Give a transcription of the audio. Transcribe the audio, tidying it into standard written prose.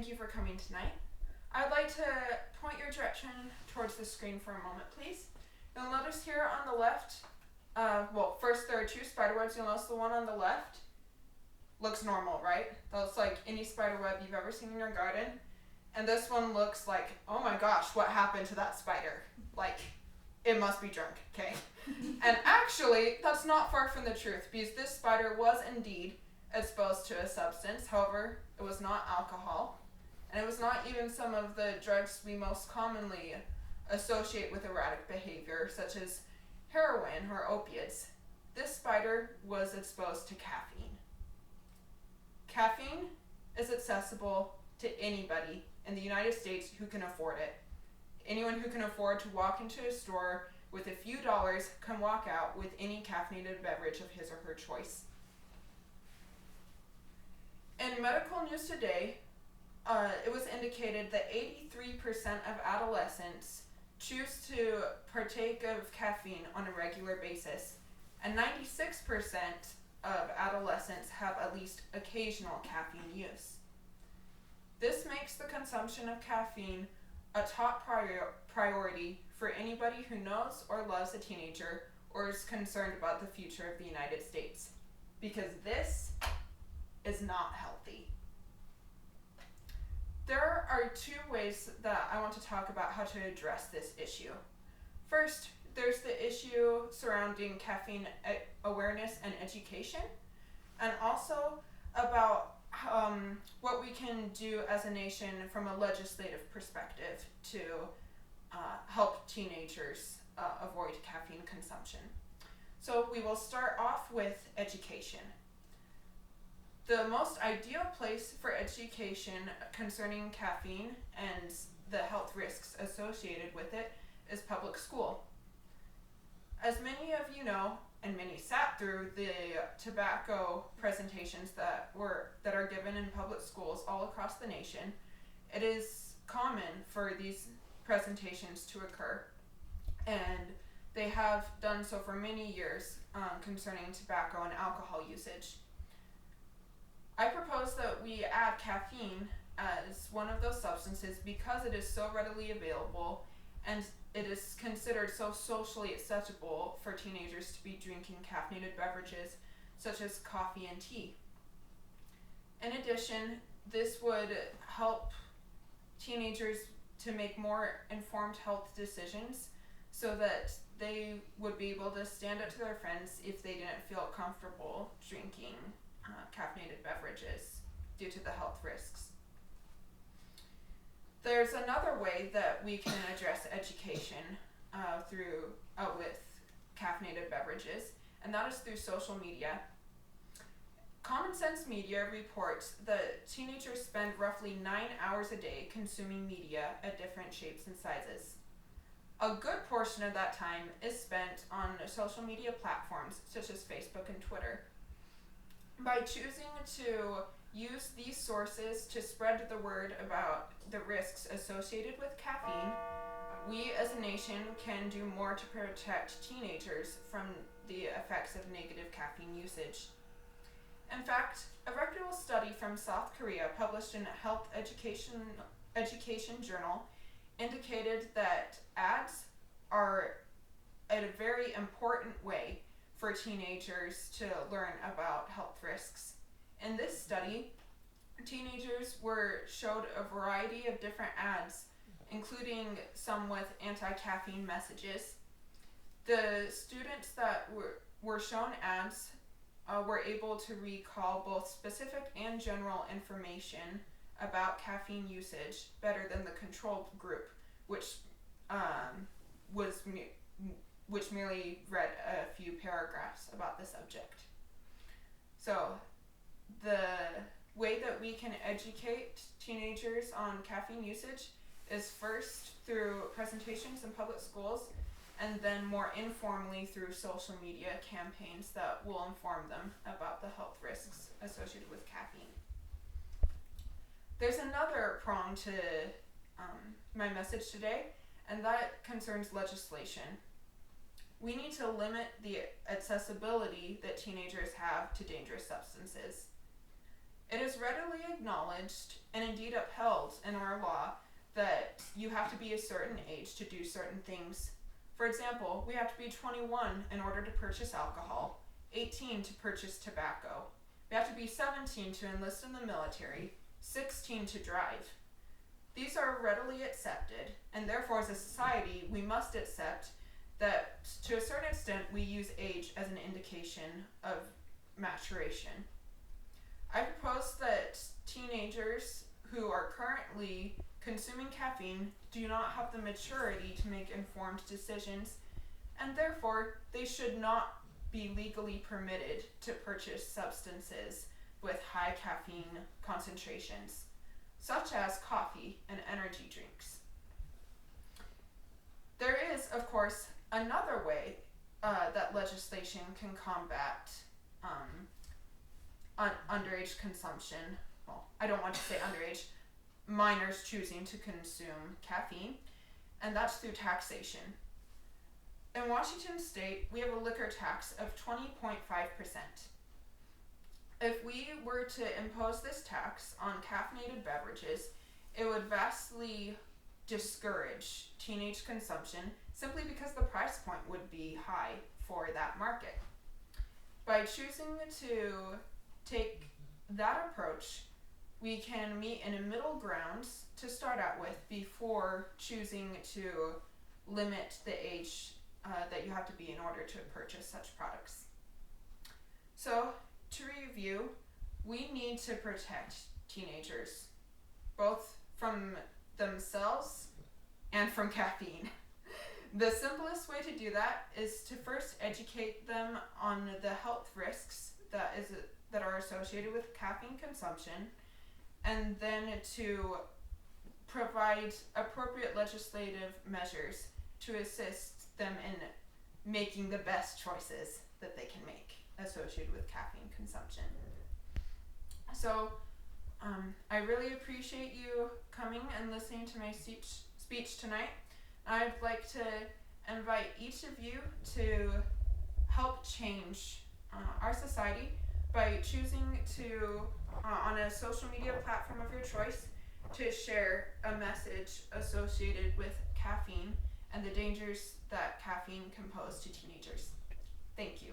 thank you for coming tonight. I'd like to point your direction towards the screen for a moment, please. You'll notice here on the left, first there are two spider webs. You'll notice the one on the left looks normal, right? That looks like any spider web you've ever seen in your garden. And this one looks like, oh my gosh, what happened to that spider? Like, it must be drunk, okay? And actually, that's not far from the truth, because this spider was indeed exposed to a substance. However, it was not alcohol, and it was not even some of the drugs we most commonly associate with erratic behavior, such as heroin or opiates. This spider was exposed to caffeine. Caffeine is accessible to anybody in the United States who can afford it. Anyone who can afford to walk into a store with a few dollars can walk out with any caffeinated beverage of his or her choice. In medical news today, it was indicated that 83% of adolescents choose to partake of caffeine on a regular basis, and 96% of adolescents have at least occasional caffeine use. This makes the consumption of caffeine a top priority for anybody who knows or loves a teenager or is concerned about the future of the United States, because this is not healthy. There are two ways that I want to talk about how to address this issue. First, there's the issue surrounding caffeine awareness and education, and also about what we can do as a nation from a legislative perspective to help teenagers avoid caffeine consumption. So we will start off with education. The most ideal place for education concerning caffeine and the health risks associated with it is public school. As many of you know, and many sat through the tobacco presentations that are given in public schools all across the nation, it is common for these presentations to occur, and they have done so for many years concerning tobacco and alcohol usage. I propose that we add caffeine as one of those substances because it is so readily available and it is considered so socially acceptable for teenagers to be drinking caffeinated beverages such as coffee and tea. In addition, this would help teenagers to make more informed health decisions so that they would be able to stand up to their friends if they didn't feel comfortable drinking caffeinated beverages due to the health risks. There's another way that we can address education with caffeinated beverages, and that is through social media. Common Sense Media reports that teenagers spend roughly 9 hours a day consuming media at different shapes and sizes. A good portion of that time is spent on social media platforms such as Facebook and Twitter. By choosing to use these sources to spread the word about the risks associated with caffeine, we as a nation can do more to protect teenagers from the effects of negative caffeine usage. In fact, a reputable study from South Korea published in a health education journal indicated that ads are a very important way for teenagers to learn about health risks. In this study, teenagers were showed a variety of different ads, including some with anti-caffeine messages. The students that were shown ads were able to recall both specific and general information about caffeine usage better than the control group, which merely read a few paragraphs about the subject. So the way that we can educate teenagers on caffeine usage is first through presentations in public schools, and then more informally through social media campaigns that will inform them about the health risks associated with caffeine. There's another prong to my message today, and that concerns legislation. We need to limit the accessibility that teenagers have to dangerous substances. It is readily acknowledged and indeed upheld in our law that you have to be a certain age to do certain things. For example, we have to be 21 in order to purchase alcohol, 18 to purchase tobacco. We have to be 17 to enlist in the military, 16 to drive. These are readily accepted, and therefore as a society we must accept that to a certain extent we use age as an indication of maturation. I propose that teenagers who are currently consuming caffeine do not have the maturity to make informed decisions, and therefore they should not be legally permitted to purchase substances with high caffeine concentrations, such as coffee and energy drinks. There is, of course, another way that legislation can combat underage consumption. Well, I don't want to say underage, minors choosing to consume caffeine, and that's through taxation. In Washington state, we have a liquor tax of 20.5%. If we were to impose this tax on caffeinated beverages, it would vastly discourage teenage consumption simply because the price point would be high for that market. By choosing to take that approach, we can meet in a middle ground to start out with before choosing to limit the age that you have to be in order to purchase such products. So, to review, we need to protect teenagers, both from themselves and from caffeine. The simplest way to do that is to first educate them on the health risks that are associated with caffeine consumption, and then to provide appropriate legislative measures to assist them in making the best choices that they can make associated with caffeine consumption. So, I really appreciate you coming and listening to my speech tonight. I'd like to invite each of you to help change our society by choosing to, on a social media platform of your choice, to share a message associated with caffeine and the dangers that caffeine can pose to teenagers. Thank you.